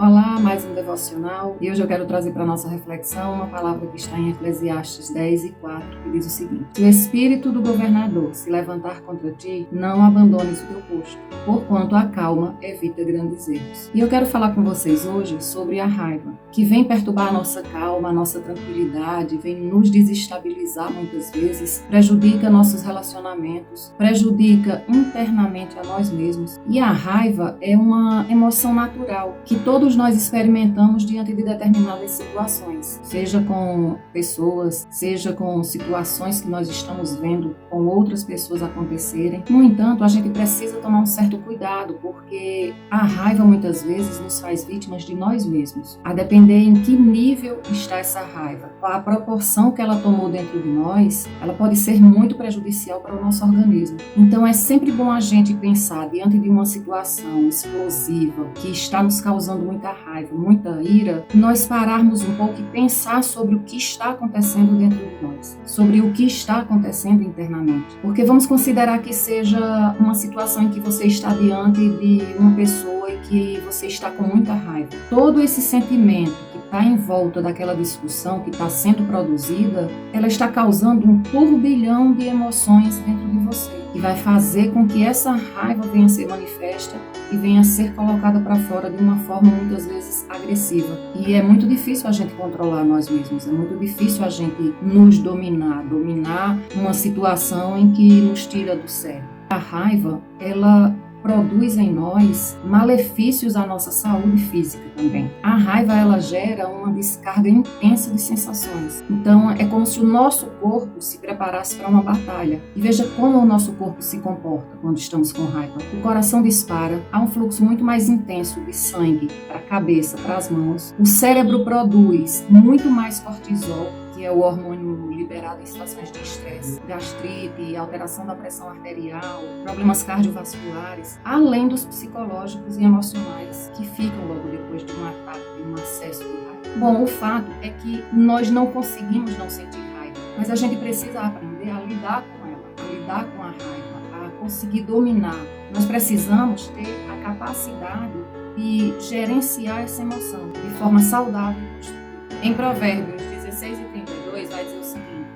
Olá, mais um devocional. E hoje eu quero trazer para a nossa reflexão uma palavra que está em Eclesiastes 10:4, que diz o seguinte: Se o espírito do governador se levantar contra ti, não abandones o teu posto, porquanto a calma evita grandes erros. E eu quero falar com vocês hoje sobre a raiva, que vem perturbar a nossa calma, a nossa tranquilidade, vem nos desestabilizar muitas vezes, prejudica nossos relacionamentos, prejudica internamente a nós mesmos. E a raiva é uma emoção natural que todos nós experimentamos diante de determinadas situações, seja com pessoas, seja com situações que nós estamos vendo com outras pessoas acontecerem. No entanto, a gente precisa tomar um certo cuidado, porque a raiva muitas vezes nos faz vítimas de nós mesmos. A depender em que nível está essa raiva, a proporção que ela tomou dentro de nós, ela pode ser muito prejudicial para o nosso organismo. Então é sempre bom a gente pensar diante de uma situação explosiva que está nos causando muita raiva, muita ira, nós pararmos um pouco e pensar sobre o que está acontecendo dentro de nós, sobre o que está acontecendo internamente. Porque vamos considerar que seja uma situação em que você está diante de uma pessoa e que você está com muita raiva. Todo esse sentimento que está em volta daquela discussão que está sendo produzida, ela está causando um turbilhão de emoções dentro de você, que vai fazer com que essa raiva venha a ser manifesta e venha a ser colocada para fora de uma forma muitas vezes agressiva. E é muito difícil a gente controlar nós mesmos, é muito difícil a gente nos dominar uma situação em que nos tira do sério. A raiva, ela produz em nós malefícios à nossa saúde física também. A raiva, ela gera uma descarga intensa de sensações. Então, é como se o nosso corpo se preparasse para uma batalha. E veja como o nosso corpo se comporta quando estamos com raiva. O coração dispara, há um fluxo muito mais intenso de sangue para a cabeça, para as mãos. O cérebro produz muito mais cortisol, que é o hormônio liberado em situações de estresse, gastrite, alteração da pressão arterial, problemas cardiovasculares, além dos psicológicos e emocionais que ficam logo depois de um ataque, de um acesso de raiva. Bom, o fato é que nós não conseguimos não sentir raiva, mas a gente precisa aprender a lidar com ela, a lidar com a raiva, a conseguir dominar. Nós precisamos ter a capacidade de gerenciar essa emoção de forma saudável e construtiva. Em Provérbios 16:32 vai dizer o seguinte: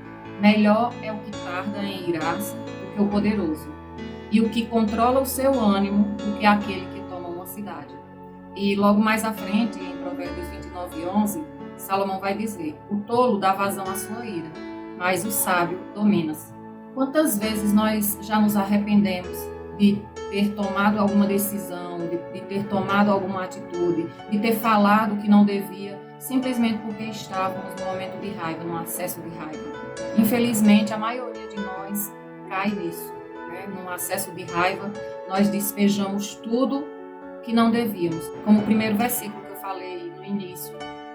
melhor é o que tarda em irar-se do que o poderoso, e o que controla o seu ânimo do que aquele que toma uma cidade. E logo mais à frente, em Provérbios 29:11, Salomão vai dizer: o tolo dá vazão à sua ira, mas o sábio domina-se. Quantas vezes nós já nos arrependemos de ter tomado alguma decisão, de ter tomado alguma atitude, de ter falado o que não devia, simplesmente porque estávamos no momento de raiva, no acesso de raiva. Infelizmente, a maioria de nós cai nisso, né? Num acesso de raiva, nós despejamos tudo que não devíamos. Como o primeiro versículo que eu falei no início,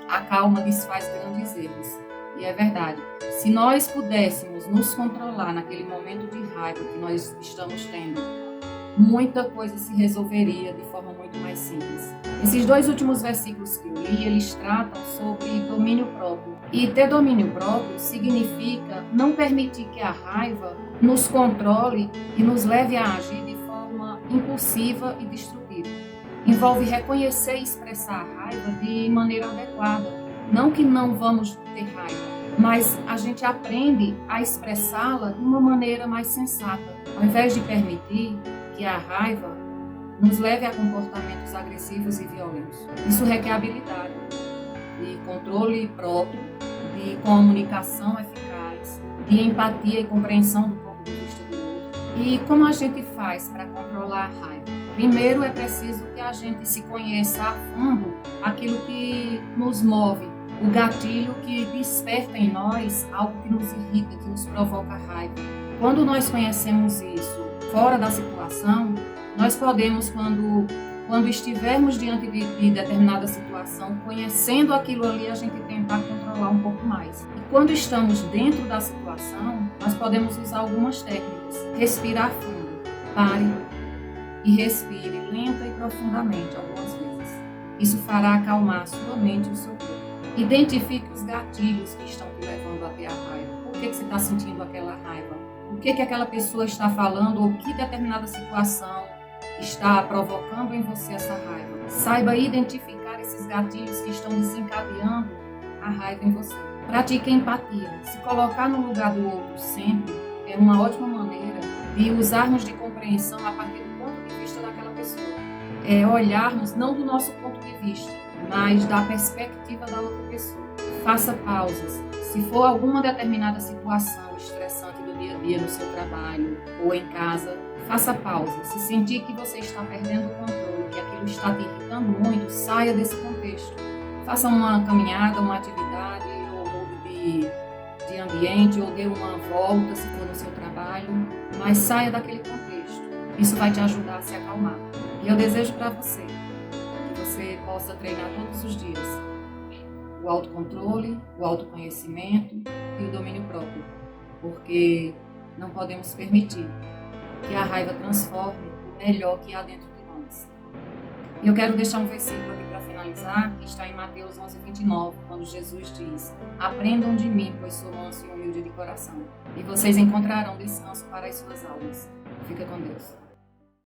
a calma desfaz grandes erros. E é verdade. Se nós pudéssemos nos controlar naquele momento de raiva que nós estamos tendo, muita coisa se resolveria de forma muito mais simples. Esses dois últimos versículos que eu li, eles tratam sobre domínio próprio. E ter domínio próprio significa não permitir que a raiva nos controle e nos leve a agir de forma impulsiva e destrutiva. Envolve reconhecer e expressar a raiva de maneira adequada. Não que não vamos ter raiva, mas a gente aprende a expressá-la de uma maneira mais sensata. Ao invés de permitir que a raiva nos leve a comportamentos agressivos e violentos. Isso requer habilidade de controle próprio, de comunicação eficaz, de empatia e compreensão do ponto de vista do outro. E como a gente faz para controlar a raiva? Primeiro, é preciso que a gente se conheça a fundo aquilo que nos move, o gatilho que desperta em nós algo que nos irrita, que nos provoca raiva. Quando nós conhecemos isso fora da situação, nós podemos, quando estivermos diante de determinada situação, conhecendo aquilo ali, a gente tentar controlar um pouco mais. E quando estamos dentro da situação, nós podemos usar algumas técnicas. Respirar fundo, pare e respire lenta e profundamente algumas vezes. Isso fará acalmar a sua mente e o seu corpo. Identifique os gatilhos que estão te levando até a raiva. Por que você está sentindo aquela raiva? O que aquela pessoa está falando ou que determinada situação está provocando em você essa raiva? Saiba identificar esses gatilhos que estão desencadeando a raiva em você. Pratique a empatia. Se colocar no lugar do outro sempre é uma ótima maneira de usarmos de compreensão a partir do ponto de vista daquela pessoa. É olharmos não do nosso ponto de vista, mas da perspectiva da outra pessoa. Faça pausas. Se for alguma determinada situação estressante do dia a dia no seu trabalho ou em casa, faça pausa. Se sentir que você está perdendo o controle, que aquilo está te irritando muito, saia desse contexto. Faça uma caminhada, uma atividade, ou mude de ambiente, ou dê uma volta se for no seu trabalho, mas saia daquele contexto. Isso vai te ajudar a se acalmar. E eu desejo para você que você possa treinar todos os dias o autocontrole, o autoconhecimento e o domínio próprio, porque não podemos permitir que a raiva transforme o melhor que há dentro de nós. E eu quero deixar um versículo aqui para finalizar, que está em Mateus 11:29, quando Jesus diz: aprendam de mim, pois sou manso e humilde de coração, e vocês encontrarão descanso para as suas almas. Fica com Deus.